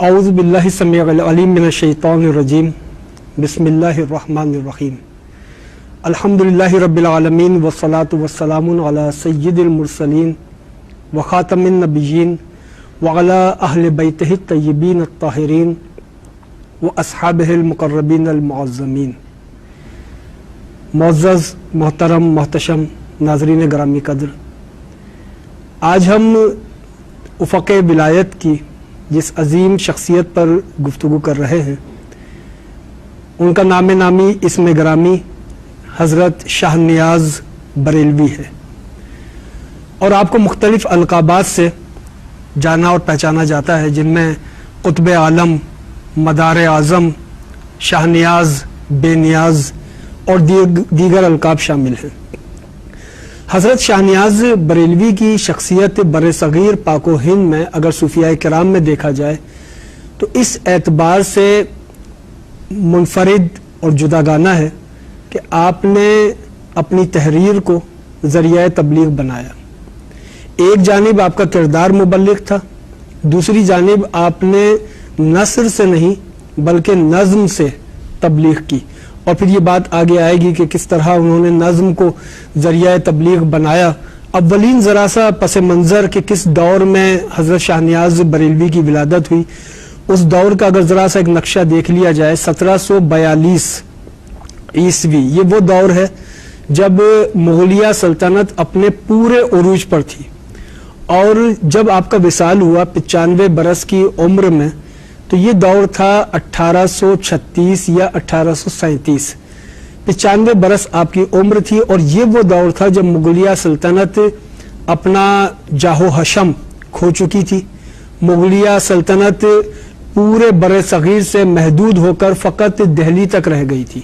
اعوذ باللہ السمیع العلیم من الشیطان الرجیم بسم اللہ الرحمن الرحیم الحمدللہ رب العالمین والصلاة والسلام علی سید المرسلین وخاتم النبیین وعلی اہل بیتہ الطیبین الطاہرین واصحابہ المقربین المعظمین۔ معزز محترم محتشم ناظرین گرامی قدر، آج ہم افق ولایت کی جس عظیم شخصیت پر گفتگو کر رہے ہیں، ان کا نام نامی اسم گرامی حضرت شاہ نیاز بریلوی ہے، اور آپ کو مختلف القابات سے جانا اور پہچانا جاتا ہے، جن میں قطب عالم، مدار اعظم، شاہ نیاز، بے نیاز اور دیگر القاب شامل ہیں۔ حضرت شاہ نیاز بریلوی کی شخصیت بر صغیر پاک و ہند میں اگر صوفیاء کرام میں دیکھا جائے تو اس اعتبار سے منفرد اور جداگانہ ہے کہ آپ نے اپنی تحریر کو ذریعہ تبلیغ بنایا۔ ایک جانب آپ کا کردار مبلغ تھا، دوسری جانب آپ نے نثر سے نہیں بلکہ نظم سے تبلیغ کی، اور پھر یہ بات آگے آئے گی کہ کس طرح انہوں نے نظم کو ذریعہ تبلیغ بنایا۔ اولین ذرا سا پس منظر کہ کس دور میں حضرت شاہ نیاز بریلوی کی ولادت ہوئی، اس دور کا اگر ذرا سا ایک نقشہ دیکھ لیا جائے، 1742 عیسوی یہ وہ دور ہے جب مغلیہ سلطنت اپنے پورے عروج پر تھی، اور جب آپ کا وصال ہوا 95 برس کی عمر میں، تو یہ دور تھا 1836 یا 1837۔ 95 برس آپ کی عمر تھی، اور یہ وہ دور تھا جب مغلیہ سلطنت اپنا جاہ و حشم کھو چکی تھی۔ مغلیہ سلطنت پورے بر صغیر سے محدود ہو کر فقط دہلی تک رہ گئی تھی،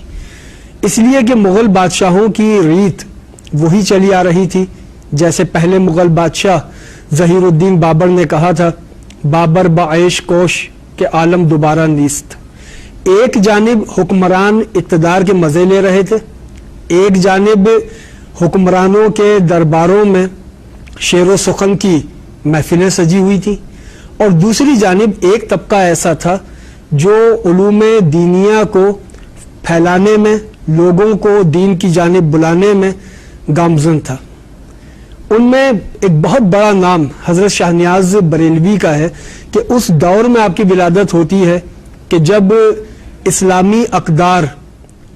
اس لیے کہ مغل بادشاہوں کی ریت وہی چلی آ رہی تھی، جیسے پہلے مغل بادشاہ ظہیر الدین بابر نے کہا تھا، بابر بعیش کوش کہ عالم دوبارہ نیست۔ ایک جانب حکمران اقتدار کے مزے لے رہے تھے، ایک جانب حکمرانوں کے درباروں میں شعر و سخن کی محفلیں سجی ہوئی تھی، اور دوسری جانب ایک طبقہ ایسا تھا جو علوم دینیہ کو پھیلانے میں، لوگوں کو دین کی جانب بلانے میں گامزن تھا۔ ان میں ایک بہت بڑا نام حضرت شاہ نیاز بریلوی کا ہے کہ اس دور میں آپ کی ولادت ہوتی ہے کہ جب اسلامی اقدار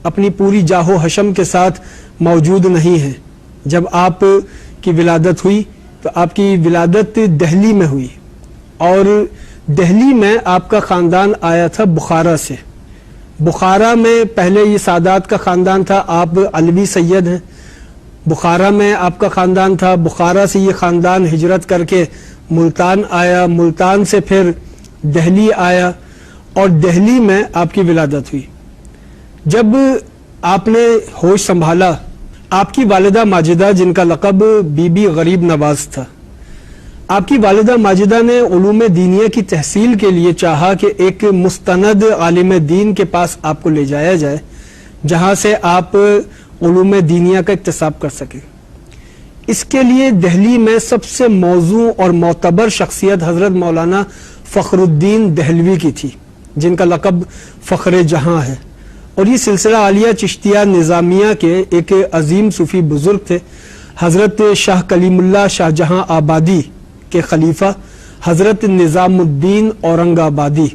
اپنی پوری جاہ و حشم کے ساتھ موجود نہیں ہیں۔ جب آپ کی ولادت ہوئی تو آپ کی ولادت دہلی میں ہوئی، اور دہلی میں آپ کا خاندان آیا تھا بخارا سے۔ بخارا میں پہلے یہ سادات کا خاندان تھا، آپ علوی سید ہیں۔ بخارا میں آپ کا خاندان تھا، بخارا سے یہ خاندان ہجرت کر کے ملتان آیا، ملتان سے پھر دہلی آیا، اور دہلی میں آپ کی ولادت ہوئی۔ جب آپ نے ہوش سنبھالا، آپ کی والدہ ماجدہ، جن کا لقب بی بی غریب نواز تھا، آپ کی والدہ ماجدہ نے علوم دینیہ کی تحصیل کے لیے چاہا کہ ایک مستند عالم دین کے پاس آپ کو لے جایا جائے، جہاں سے آپ علوم دینیہ کا اکتساب کر سکیں۔ اس کے لیے دہلی میں سب سے موزوں اور معتبر شخصیت حضرت مولانا فخر الدین دہلوی کی تھی، جن کا لقب فخر جہاں ہے، اور یہ سلسلہ عالیہ چشتیہ نظامیہ کے ایک عظیم صوفی بزرگ تھے، حضرت شاہ کلیم اللہ شاہ جہاں آبادی کے خلیفہ حضرت نظام الدین اورنگ آبادی،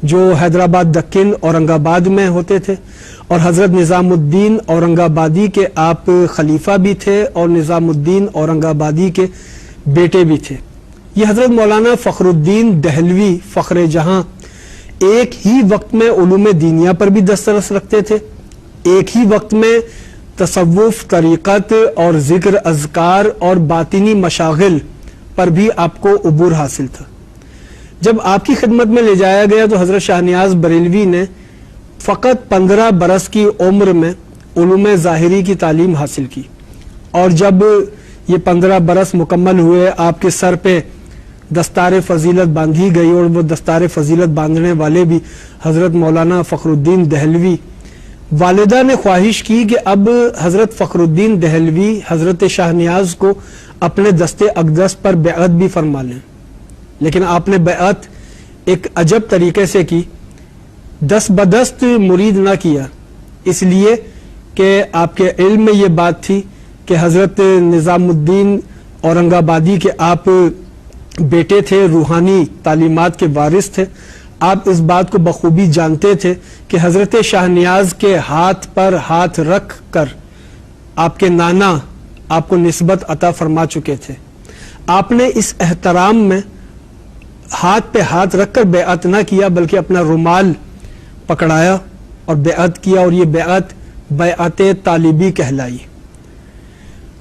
جو حیدرآباد دکن اورنگ آباد میں ہوتے تھے، اور حضرت نظام الدین اورنگ آبادی کے آپ خلیفہ بھی تھے اور نظام الدین اورنگ آبادی کے بیٹے بھی تھے۔ یہ حضرت مولانا فخر الدین دہلوی فخر جہاں ایک ہی وقت میں علوم دینیہ پر بھی دسترس رکھتے تھے، ایک ہی وقت میں تصوف، طریقت اور ذکر، اذکار اور باطنی مشاغل پر بھی آپ کو عبور حاصل تھا۔ جب آپ کی خدمت میں لے جایا گیا تو حضرت شاہ نیاز بریلوی نے فقط 15 برس کی عمر میں علوم ظاہری کی تعلیم حاصل کی، اور جب یہ 15 برس مکمل ہوئے، آپ کے سر پہ دستار فضیلت باندھی گئی، اور وہ دستار فضیلت باندھنے والے بھی حضرت مولانا فخر الدین دہلوی۔ والدہ نے خواہش کی کہ اب حضرت فخر الدین دہلوی حضرت شاہ نیاز کو اپنے دستے اقدس پر بیعت بھی فرما لیں، لیکن آپ نے بیعت ایک عجب طریقے سے کی، دست بدست مرید نہ کیا، اس لیے کہ آپ کے علم میں یہ بات تھی کہ حضرت نظام الدین اورنگ آبادی کے آپ بیٹے تھے، روحانی تعلیمات کے وارث تھے. آپ اس بات کو بخوبی جانتے تھے کہ حضرت شاہ نیاز کے ہاتھ پر ہاتھ رکھ کر آپ کے نانا آپ کو نسبت عطا فرما چکے تھے. آپ نے اس احترام میں ہاتھ پہ ہاتھ رکھ کر بیعت نہ کیا، بلکہ اپنا رومال پکڑایا اور بیعت کیا، اور یہ بیعت طالبی کہلائی.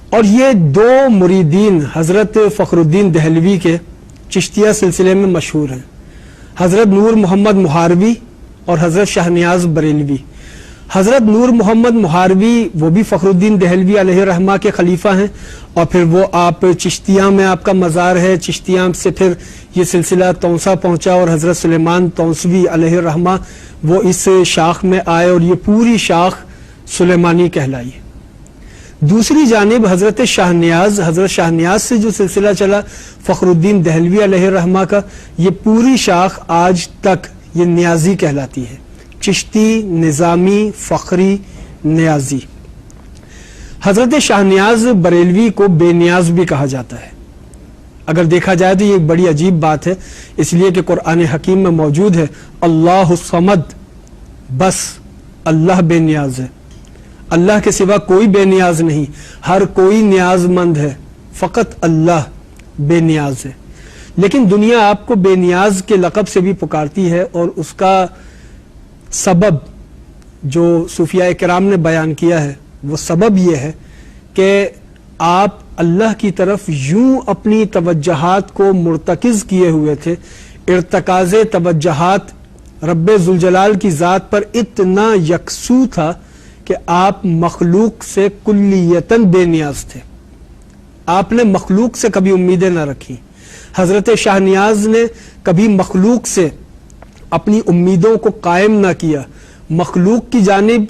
اور یہ دو مریدین حضرت فخر الدین دہلوی کے چشتیہ سلسلے میں مشہور ہیں، حضرت نور محمد مہاروی اور حضرت شاہ نیاز بریلوی. حضرت نور محمد مہاروی وہ بھی فخر الدین دہلوی علیہ رحمہ کے خلیفہ ہیں، اور پھر وہ آپ چشتیہ میں آپ کا مزار ہے، چشتیہ سے پھر یہ سلسلہ تونسا پہنچا، اور حضرت سلیمان تونسوی علیہ رحمہ وہ اس شاخ میں آئے، اور یہ پوری شاخ سلیمانی کہلائی. دوسری جانب حضرت شاہ نیاز سے جو سلسلہ چلا فخر الدین دہلوی علیہ رحمہ کا، یہ پوری شاخ آج تک یہ نیازی کہلاتی ہے، چشتی، نظامی، فخری، نیازی. حضرت شاہ نیاز بریلوی کو بے نیاز بھی کہا جاتا ہے. اگر دیکھا جائے تو یہ ایک بڑی عجیب بات ہے، اس لیے کہ قرآن حکیم میں موجود ہے اللہ الصمد، بس اللہ بے نیاز ہے، اللہ کے سوا کوئی بے نیاز نہیں، ہر کوئی نیاز مند ہے، فقط اللہ بے نیاز ہے. لیکن دنیا آپ کو بے نیاز کے لقب سے بھی پکارتی ہے، اور اس کا سبب جو صوفیاء کرام نے بیان کیا ہے وہ سبب یہ ہے کہ آپ اللہ کی طرف یوں اپنی توجہات کو مرتکز کیے ہوئے تھے، ارتکاز توجہات رب ذوالجلال کی ذات پر اتنا یکسو تھا کہ آپ مخلوق سے کلیتاً بے نیاز تھے. آپ نے مخلوق سے کبھی امیدیں نہ رکھی. حضرت شاہ نیاز نے کبھی مخلوق سے اپنی امیدوں کو قائم نہ کیا، مخلوق کی جانب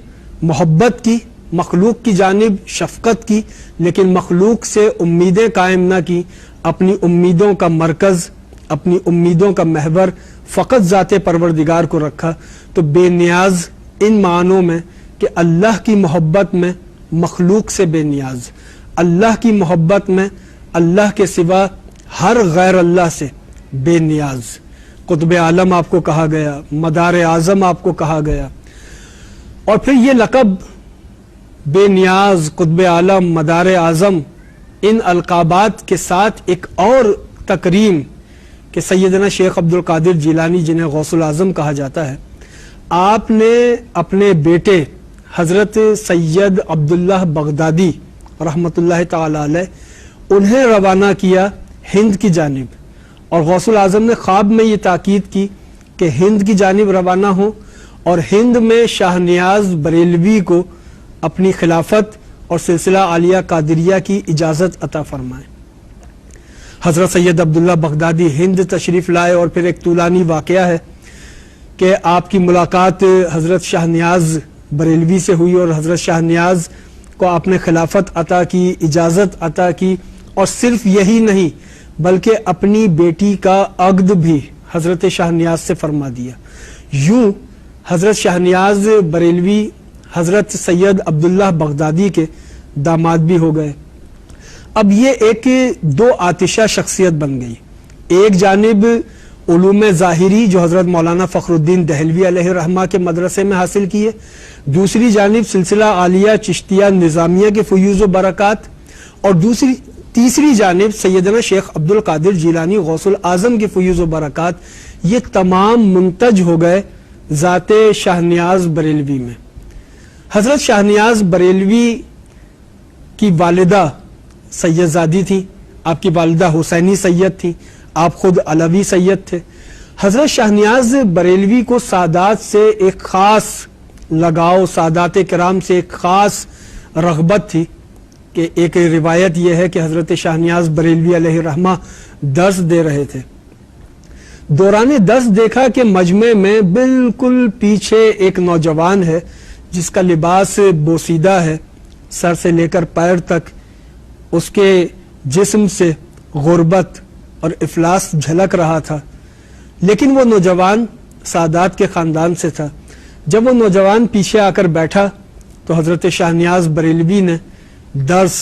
محبت کی، مخلوق کی جانب شفقت کی، لیکن مخلوق سے امیدیں قائم نہ کی. اپنی امیدوں کا مرکز، اپنی امیدوں کا محور فقط ذات پروردگار کو رکھا. تو بے نیاز ان معنوں میں کہ اللہ کی محبت میں مخلوق سے بے نیاز، اللہ کی محبت میں اللہ کے سوا ہر غیر اللہ سے بے نیاز. قطب عالم آپ کو کہا گیا، مدار اعظم آپ کو کہا گیا. اور پھر یہ لقب بے نیاز، قطب عالم، مدار اعظم، ان القابات کے ساتھ ایک اور تکریم کہ سیدنا شیخ عبد القادر جیلانی جنہیں غوث العظم کہا جاتا ہے، آپ نے اپنے بیٹے حضرت سید عبداللہ بغدادی رحمۃ اللہ تعالی علیہ انہیں روانہ کیا ہند کی جانب. اور غوث العظم نے خواب میں یہ تاکید کی کہ ہند کی جانب روانہ ہوں اور ہند میں شاہ نیاز بریلوی کو اپنی خلافت اور سلسلہ عالیہ قادریہ کی اجازت عطا فرمائیں. حضرت سید عبداللہ بغدادی ہند تشریف لائے، اور پھر ایک طولانی واقعہ ہے کہ آپ کی ملاقات حضرت شاہ نیاز بریلوی سے ہوئی، اور حضرت شاہ نیاز کو آپ نے خلافت عطا کی، اجازت عطا کی. اور صرف یہی نہیں بلکہ اپنی بیٹی کا عقد بھی حضرت شاہ نیاز سے فرما دیا. یوں حضرت شاہ نیاز بریلوی حضرت سید عبداللہ بغدادی کے داماد بھی ہو گئے. اب یہ ایک دو آتشہ شخصیت بن گئی. ایک جانب علوم ظاہری جو حضرت مولانا فخر الدین دہلوی علیہ رحمہ کے مدرسے میں حاصل کیے، دوسری جانب سلسلہ عالیہ چشتیہ نظامیہ کے فیوز و برکات، اور تیسری جانب سیدنا شیخ عبد القادر جیلانی غوث العظم کے فیوز و برکات. یہ تمام منتج ہو گئے ذات شاہ نیاز بریلوی میں. حضرت شاہ نیاز بریلوی کی والدہ سید زادی تھی، آپ کی والدہ حسینی سید تھی، آپ خود علوی سید تھے. حضرت شاہ نیاز بریلوی کو سادات سے ایک خاص لگاؤ، سادات کرام سے ایک خاص رغبت تھی. کہ ایک روایت یہ ہے کہ حضرت شاہ نیاز بریلوی علیہ رحمہ درس دے رہے تھے. دوران درس دیکھا کہ مجمع میں بالکل پیچھے ایک نوجوان ہے جس کا لباس بوسیدہ ہے، سر سے لے کر پیر تک اس کے جسم سے غربت اور افلاس جھلک رہا تھا. لیکن وہ نوجوان سادات کے خاندان سے تھا. جب وہ نوجوان پیچھے آ کر بیٹھا تو حضرت شاہ نیاز بریلوی نے درس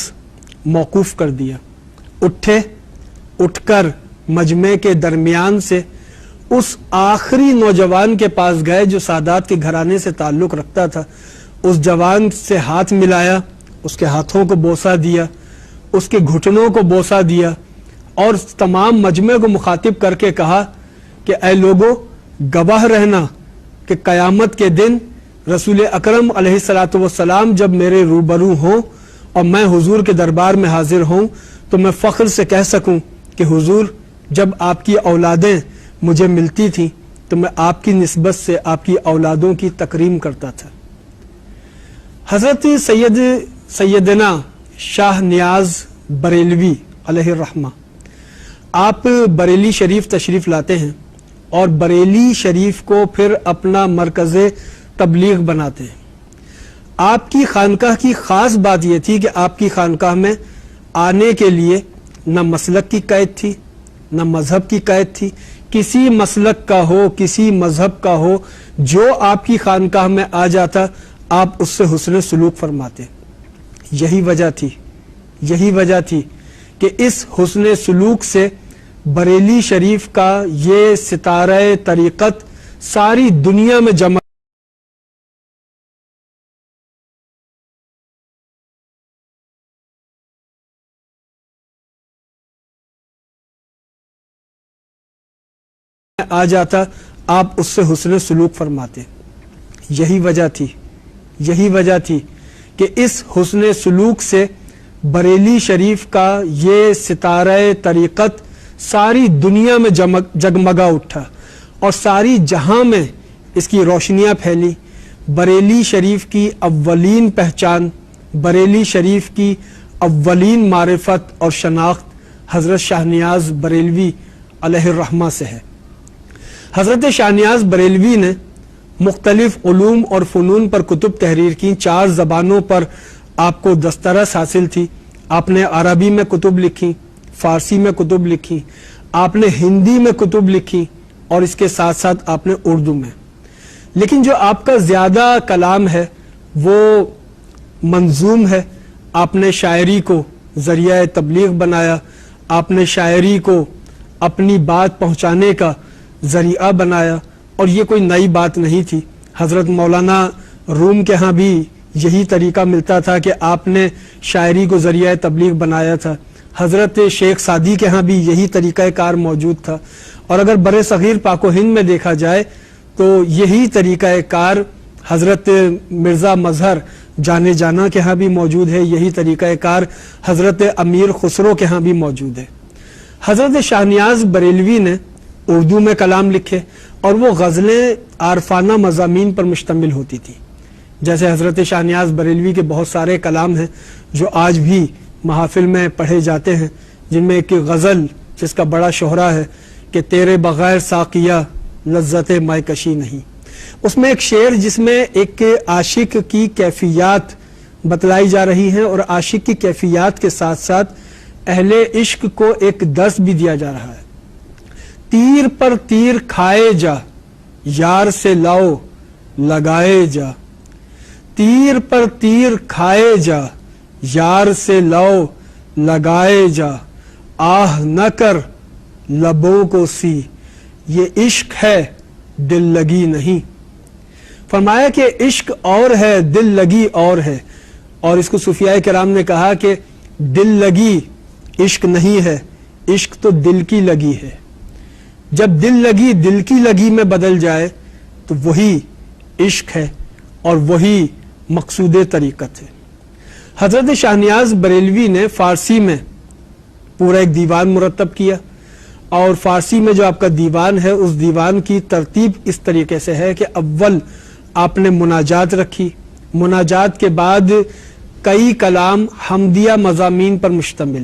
موقوف کر دیا. اٹھ کر مجمع کے درمیان سے اس آخری نوجوان کے پاس گئے جو سادات کے گھرانے سے تعلق رکھتا تھا. اس جوان سے ہاتھ ملایا, اس کے ہاتھوں کو بوسہ دیا, اس کے گھٹنوں کو بوسہ دیا اور تمام مجمع کو مخاطب کر کے کہا کہ اے لوگو, گواہ رہنا کہ قیامت کے دن رسول اکرم علیہ الصلوۃ والسلام جب میرے روبرو ہوں اور میں حضور کے دربار میں حاضر ہوں تو میں فخر سے کہہ سکوں کہ حضور, جب آپ کی اولادیں مجھے ملتی تھیں تو میں آپ کی نسبت سے آپ کی اولادوں کی تکریم کرتا تھا. حضرت سیدنا شاہ نیاز بریلوی علیہ الرحمہ آپ بریلی شریف تشریف لاتے ہیں اور بریلی شریف کو پھر اپنا مرکز تبلیغ بناتے ہیں. آپ کی خانقاہ کی خاص بات یہ تھی کہ آپ کی خانقاہ میں آنے کے لیے نہ مسلک کی قید تھی نہ مذہب کی قید تھی. کسی مسلک کا ہو, کسی مذہب کا ہو, جو آپ کی خانقاہ میں آ جاتا آپ اس سے حسن سلوک فرماتے. یہی وجہ تھی کہ اس حسن سلوک سے بریلی شریف کا یہ ستارہ طریقت ساری دنیا میں جمع آ جاتا آپ اس سے حسن سلوک فرماتے. یہی وجہ تھی کہ اس حسن سلوک سے بریلی شریف کا یہ ستارہ طریقت ساری دنیا میں جگمگا اٹھا اور ساری جہاں میں اس کی روشنیاں پھیلی. بریلی شریف کی اولین پہچان, بریلی شریف کی اولین معرفت اور شناخت حضرت شاہ نیاز بریلوی علیہ الرحمہ سے ہے. حضرت شاہ نیاز بریلوی نے مختلف علوم اور فنون پر کتب تحریر کی. 4 زبانوں پر آپ کو دسترس حاصل تھی. آپ نے عربی میں کتب لکھی, فارسی میں کتب لکھی, آپ نے ہندی میں کتب لکھی اور اس کے ساتھ ساتھ آپ نے اردو میں. لیکن جو آپ کا زیادہ کلام ہے وہ منظوم ہے. آپ نے شاعری کو ذریعہ تبلیغ بنایا, آپ نے شاعری کو اپنی بات پہنچانے کا ذریعہ بنایا اور یہ کوئی نئی بات نہیں تھی. حضرت مولانا روم کے ہاں بھی یہی طریقہ ملتا تھا کہ آپ نے شاعری کو ذریعہ تبلیغ بنایا تھا. حضرت شیخ سعدی کے ہاں بھی یہی طریقہ کار موجود تھا. اور اگر بر صغیر پاک و ہند میں دیکھا جائے تو یہی طریقہ کار حضرت مرزا مظہر جانے جانا کے ہاں بھی موجود ہے. یہی طریقہ کار حضرت امیر خسرو کے ہاں بھی موجود ہے. حضرت شاہ نیاز بریلوی نے اردو میں کلام لکھے اور وہ غزلیں عارفانہ مضامین پر مشتمل ہوتی تھی. جیسے حضرت شاہ نیاز بریلوی کے بہت سارے کلام ہیں جو آج بھی محافل میں پڑھے جاتے ہیں, جن میں ایک غزل جس کا بڑا شہرہ ہے کہ تیرے بغیر ساقیہ لذت مائے کشی نہیں. اس میں ایک شعر جس میں ایک عاشق کی کیفیات بتلائی جا رہی ہیں اور عاشق کی کیفیات کے ساتھ ساتھ اہل عشق کو ایک درس بھی دیا جا رہا ہے. تیر پر تیر کھائے جا یار سے لاؤ لگائے جا, تیر پر تیر کھائے جا یار سے لاؤ لگائے جا, آہ نہ کر لبوں کو سی یہ عشق ہے دل لگی نہیں. فرمایا کہ عشق اور ہے دل لگی اور ہے. اور اس کو صوفیاء کرام نے کہا کہ دل لگی عشق نہیں ہے, عشق تو دل کی لگی ہے. جب دل لگی دل کی لگی میں بدل جائے تو وہی عشق ہے اور وہی مقصود طریقت ہے. حضرت شاہ نیاز بریلوی نے فارسی میں پورا ایک دیوان مرتب کیا اور فارسی میں جو آپ کا دیوان ہے اس دیوان کی ترتیب اس طریقے سے ہے کہ اول آپ نے مناجات رکھی, مناجات کے بعد کئی کلام حمدیہ مضامین پر مشتمل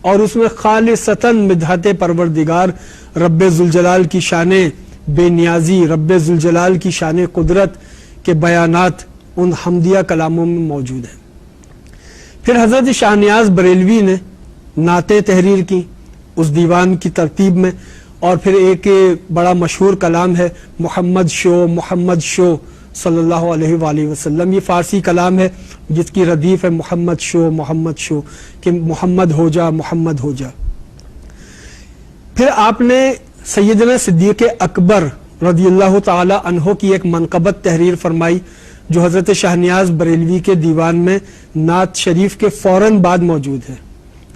اور اس میں خالصتاً مدحت پروردگار رب ذوالجلال کی شان بے نیازی, رب ذوالجلال کی شان قدرت کے بیانات ان حمدیہ کلاموں میں موجود ہیں. پھر حضرت شاہ نیاز بریلوی نے نعتیں تحریر کی اس دیوان کی ترتیب میں اور پھر ایک بڑا مشہور کلام ہے محمد شو صلی اللہ علیہ وآلہ وسلم. یہ فارسی کلام ہے جس کی ردیف ہے محمد شو کہ محمد ہو جا. پھر آپ نے سیدنا صدیق اکبر رضی اللہ تعالی عنہ کی ایک منقبت تحریر فرمائی جو حضرت شاہنیاز بریلوی کے دیوان میں نعت شریف کے فوراً بعد موجود ہے،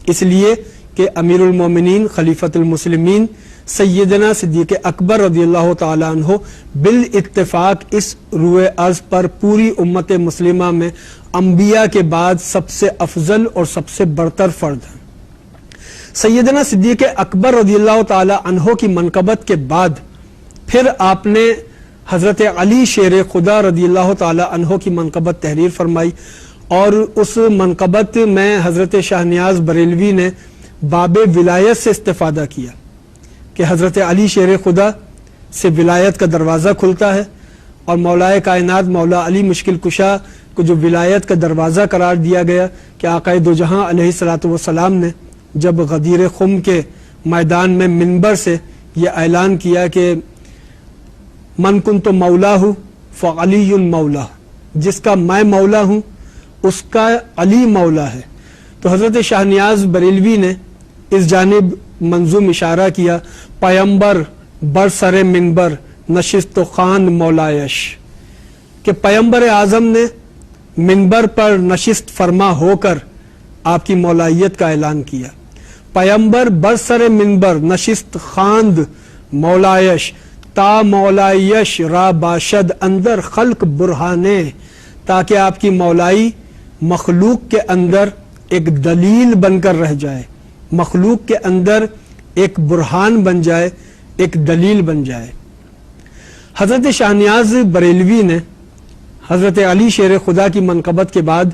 اس لیے کہ امیر المومنین خلیفۃ المسلمین سیدنا صدیق اکبر رضی اللہ تعالی عنہ بالاتفاق اس روئے ارض پر پوری امت مسلمہ میں انبیاء کے بعد سب سے افضل اور سب سے برتر فرد ہیں. سیدنا صدیق اکبر رضی اللہ تعالی عنہ کی منقبت کے بعد پھر آپ نے حضرت علی شیر خدا رضی اللہ تعالی عنہ کی منقبت تحریر فرمائی، اور اس منقبت میں حضرت شاہنیاز بریلوی نے باب ولایت سے استفادہ کیا کہ حضرت علی شیر خدا سے ولایت کا دروازہ کھلتا ہے، اور مولا کائنات مولا علی مشکل کشا کو جو ولایت کا دروازہ قرار دیا گیا کہ آقا دو جہاں علیہ الصلوۃ والسلام نے جب غدیر خم کے میدان میں منبر سے یہ اعلان کیا کہ من کنت مولاہ فعلی مولا، جس کا میں مولا ہوں اس کا علی مولا ہے، تو حضرت شاہنیاز بریلوی نے اس جانب منظوم اشارہ کیا پیمبر برسر منبر نشست و خان مولایش، کہ پیمبر اعظم نے منبر پر نشست فرما ہو کر آپ کی مولائیت کا اعلان کیا. پیمبر برسر منبر نشست خاند مولایش تا مولایش را باشد اندر خلق برہانے، تاکہ آپ کی مولائی مخلوق کے اندر ایک دلیل بن کر رہ جائے، مخلوق کے اندر ایک برہان بن جائے، ایک دلیل بن جائے. حضرت شاہنیاز بریلوی نے حضرت علی شیر خدا کی منقبت کے بعد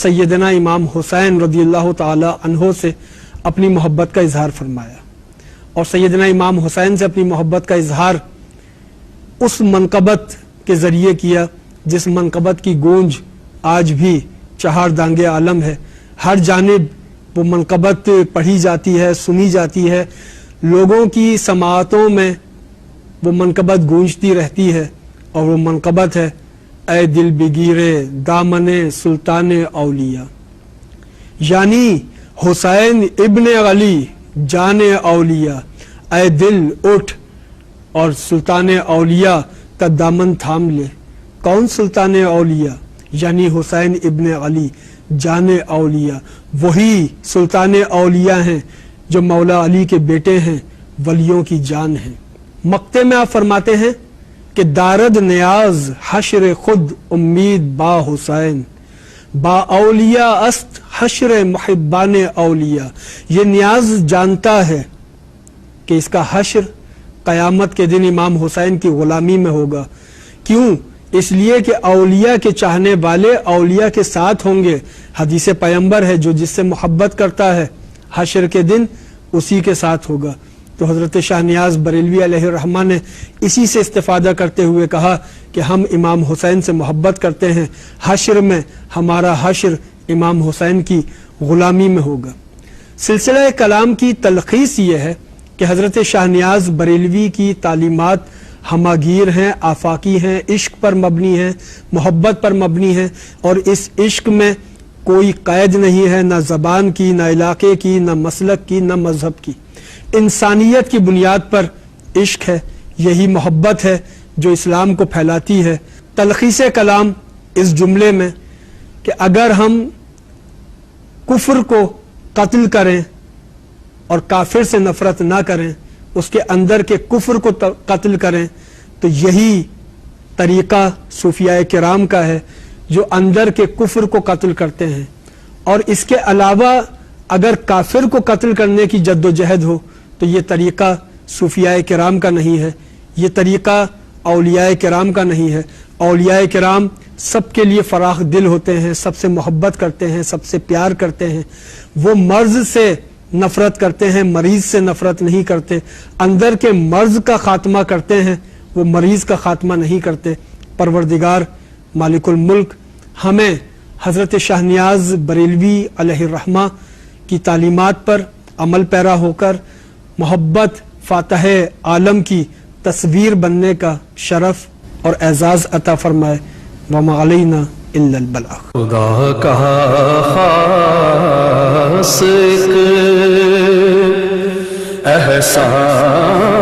سیدنا امام حسین رضی اللہ تعالی عنہ سے اپنی محبت کا اظہار فرمایا، اور سیدنا امام حسین سے اپنی محبت کا اظہار اس منقبت کے ذریعے کیا جس منقبت کی گونج آج بھی چہار دانگے عالم ہے. ہر جانب وہ منقبت پڑھی جاتی ہے، سنی جاتی ہے، لوگوں کی سماعتوں میں وہ منقبت گونجتی رہتی ہے، اور وہ منقبت ہے اے دل بگیرے دامن سلطان اولیاء، یعنی حسین ابن علی جان اولیاء، اے دل اٹھ اور سلطان اولیاء کا دامن تھام لے. کون سلطان اولیاء؟ یعنی حسین ابن علی جان اولیاء، وہی سلطان اولیاء ہیں جو مولا علی کے بیٹے ہیں، ولیوں کی جان ہیں. مقطع میں آپ فرماتے ہیں کہ دارد نیاز حشر خود امید با حسین، با اولیاء است حشر محبان اولیاء. یہ نیاز جانتا ہے کہ اس کا حشر قیامت کے دن امام حسین کی غلامی میں ہوگا. کیوں؟ اس لیے کہ اولیاء کے چاہنے والے اولیاء کے ساتھ ہوں گے. حدیث پیمبر ہے جو جس سے محبت کرتا ہے حشر کے دن اسی کے ساتھ ہوگا. تو حضرت شاہنیاز بریلوی علیہ الرحمہ نے اسی سے استفادہ کرتے ہوئے کہا کہ ہم امام حسین سے محبت کرتے ہیں، حشر میں ہمارا حشر امام حسین کی غلامی میں ہوگا. سلسلہ کلام کی تلخیص یہ ہے کہ حضرت شاہنیاز بریلوی کی تعلیمات ہماگیر ہیں، آفاقی ہیں، عشق پر مبنی ہیں، محبت پر مبنی ہیں، اور اس عشق میں کوئی قید نہیں ہے، نہ زبان کی، نہ علاقے کی، نہ مسلک کی، نہ مذہب کی. انسانیت کی بنیاد پر عشق ہے. یہی محبت ہے جو اسلام کو پھیلاتی ہے. تلخیص کلام اس جملے میں کہ اگر ہم کفر کو قتل کریں اور کافر سے نفرت نہ کریں، اس کے اندر کے کفر کو قتل کریں، تو یہی طریقہ صوفیاء کرام کا ہے جو اندر کے کفر کو قتل کرتے ہیں. اور اس کے علاوہ اگر کافر کو قتل کرنے کی جد و جہد ہو تو یہ طریقہ صوفیاء کرام کا نہیں ہے، یہ طریقہ اولیاء کرام کا نہیں ہے. اولیاء کرام سب کے لیے فراخ دل ہوتے ہیں، سب سے محبت کرتے ہیں، سب سے پیار کرتے ہیں. وہ مرض سے نفرت کرتے ہیں، مریض سے نفرت نہیں کرتے. اندر کے مرض کا خاتمہ کرتے ہیں، وہ مریض کا خاتمہ نہیں کرتے. پروردگار مالک الملک ہمیں حضرت شاہنیاز بریلوی علیہ الرحمہ کی تعلیمات پر عمل پیرا ہو کر محبت، فاتح عالم کی تصویر بننے کا شرف اور اعزاز عطا فرمائے. وما علینا الا البلاغ. خدا کا خاص احسان